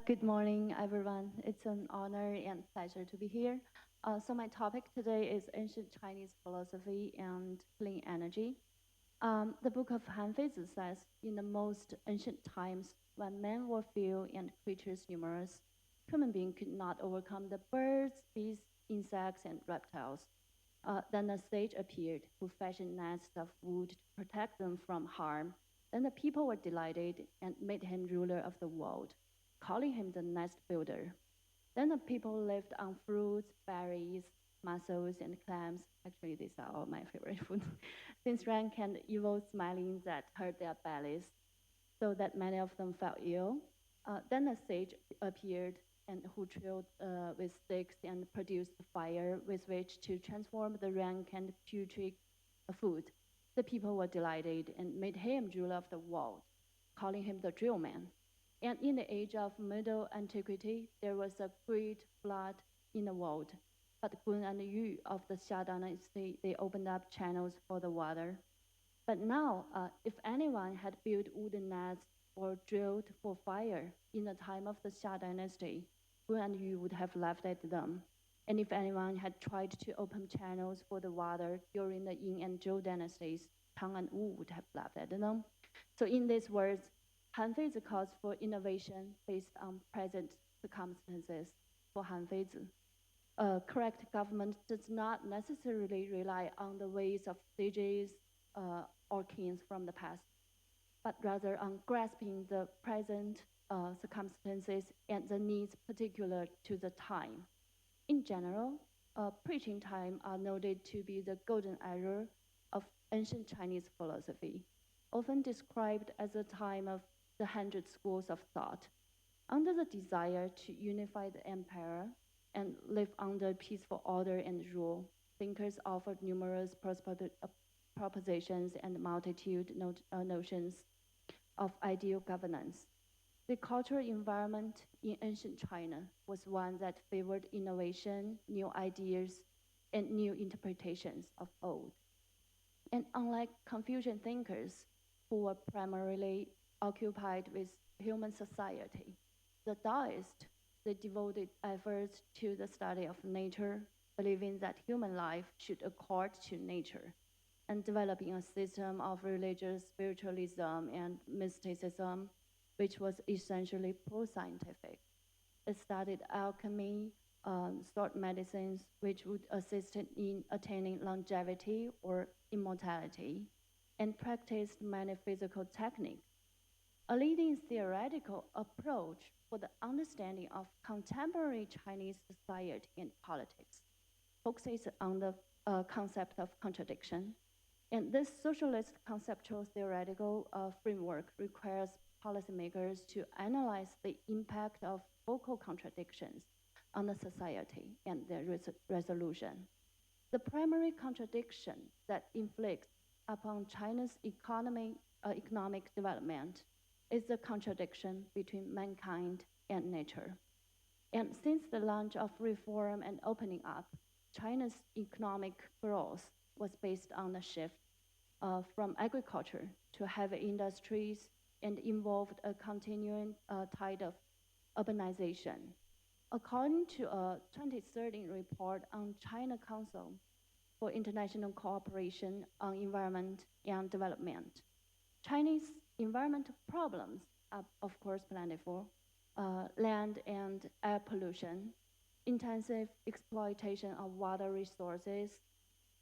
Good morning, everyone. It's an honor and pleasure to be here. So my topic today is ancient Chinese philosophy and clean energy. The book of Han Feizi says, in the most ancient times, when men were few and creatures numerous, human beings could not overcome the birds, beasts, insects, and reptiles. Then a sage appeared who fashioned nests of wood to protect them from harm. Then the people were delighted and made him ruler of the world, calling him the nest builder. Then the people lived on fruits, berries, mussels, and clams. Actually, these are all my favorite food. Since rank and evil smiling that hurt their bellies, so that many of them fell ill. Then a sage appeared and who drilled with sticks and produced fire with which to transform the rank and putrid food. The people were delighted and made him ruler of the world, calling him the drill man. And in the age of Middle Antiquity, there was a great flood in the world. But Gun and Yu of the Xia dynasty, they opened up channels for the water. But now, if anyone had built wooden nests or drilled for fire in the time of the Xia dynasty, Wu and Yu would have laughed at them. And if anyone had tried to open channels for the water during the Yin and Zhou dynasties, Tang and Wu would have laughed at them. So in these words, Han Feizi calls for innovation based on present circumstances for Han Feizi. Correct government does not necessarily rely on the ways of sages or kings from the past, but rather on grasping the present circumstances and the needs particular to the time. In general, preaching time are noted to be the golden era of ancient Chinese philosophy, often described as a time of the 100 schools of thought. Under the desire to unify the empire and live under peaceful order and rule, thinkers offered numerous propositions and multitude notions of ideal governance. The cultural environment in ancient China was one that favored innovation, new ideas, and new interpretations of old. And unlike Confucian thinkers, who were primarily occupied with human society, the Taoists, they devoted efforts to the study of nature, believing that human life should accord to nature, and developing a system of religious spiritualism and mysticism, which was essentially pro-scientific. It studied alchemy, sought medicines, which would assist in attaining longevity or immortality, and practiced many physical techniques. A leading theoretical approach for the understanding of contemporary Chinese society and politics focuses on the concept of contradiction. And this socialist conceptual theoretical framework requires policymakers to analyze the impact of vocal contradictions on the society and their resolution. The primary contradiction that inflicts upon China's economic development is the contradiction between mankind and nature. And since the launch of reform and opening up, China's economic growth was based on the shift from agriculture to heavy industries and involved a continuing tide of urbanization. According to a 2013 report on China Council for International Cooperation on Environment and Development, Chinese environmental problems are, of course, plentiful. Land and air pollution, intensive exploitation of water resources,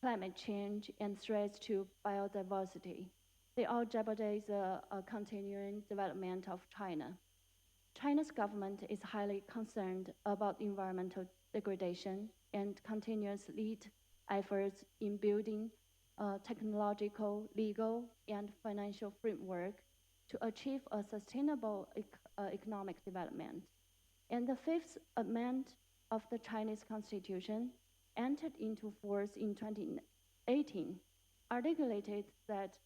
climate change, and threats to biodiversity. They all jeopardize the continuing development of China. China's government is highly concerned about environmental degradation and continuous lead efforts in building technological, legal, and financial framework to achieve a sustainable economic development. And the Fifth Amendment of the Chinese Constitution, entered into force in 2018, articulated that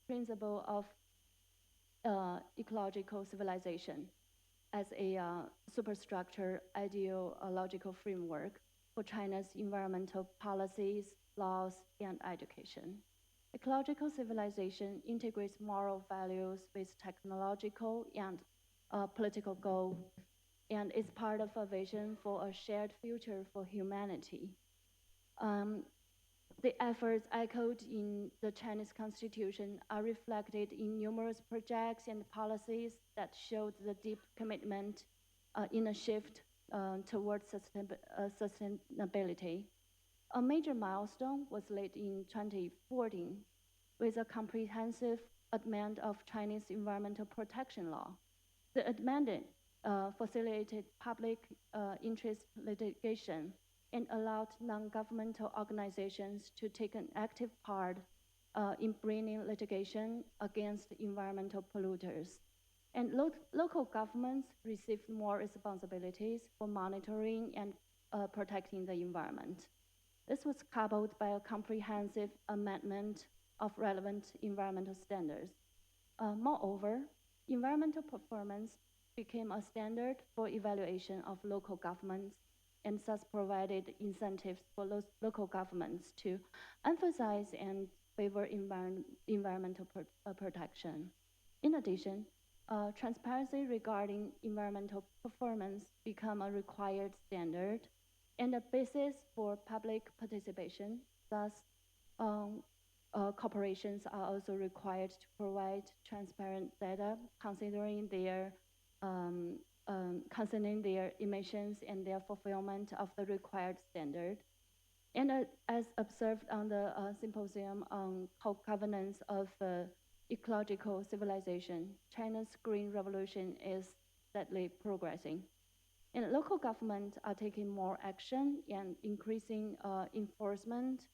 principle of ecological civilization as a superstructure ideological framework for China's environmental policies, laws, and education. Ecological civilization integrates moral values with technological and political goal, and is part of a vision for a shared future for humanity. Um, the efforts echoed in the Chinese Constitution are reflected in numerous projects and policies that showed the deep commitment in a shift towards sustainability. A major milestone was laid in 2014 with a comprehensive amendment of Chinese environmental protection law. The amendment facilitated public interest litigation and allowed non-governmental organizations to take an active part in bringing litigation against environmental polluters. And local governments received more responsibilities for monitoring and protecting the environment. This was coupled by a comprehensive amendment of relevant environmental standards. Moreover, environmental performance became a standard for evaluation of local governments and thus provided incentives for local governments to emphasize and favor environmental protection. In addition, transparency regarding environmental performance became a required standard and a basis for public participation. Thus, um, corporations are also required to provide transparent data um, concerning their emissions and their fulfillment of the required standard. And as observed on the symposium on co-governance of ecological civilization, China's green revolution is steadily progressing. And local governments are taking more action and increasing enforcement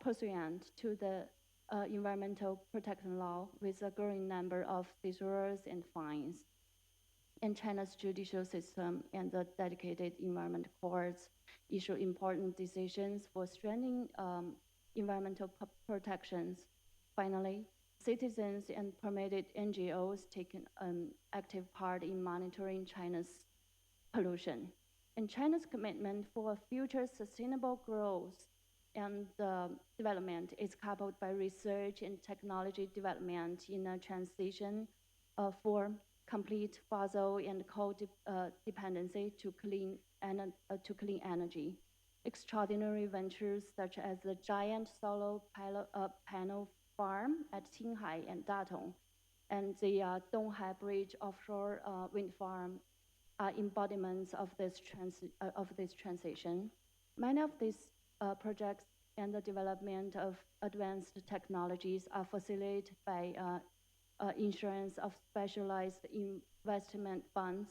pursuant to the environmental protection law with a growing number of seizures and fines. And China's judicial system and the dedicated environment courts issue important decisions for strengthening environmental protections. Finally, citizens and permitted NGOs take an active part in monitoring China's pollution. And China's commitment for future sustainable growth and development is coupled by research and technology development in a transition for complete fossil and coal dependency to clean energy. Extraordinary ventures such as the giant solar panel farm at Qinghai and Datong, and the Donghai Bridge offshore wind farm are embodiments of this transition. Many of these projects and the development of advanced technologies are facilitated by insurance of specialized investment funds.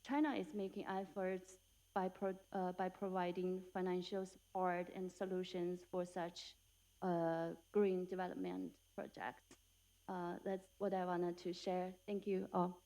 China is making efforts by providing financial support and solutions for such green development projects. That's what I wanted to share. Thank you all.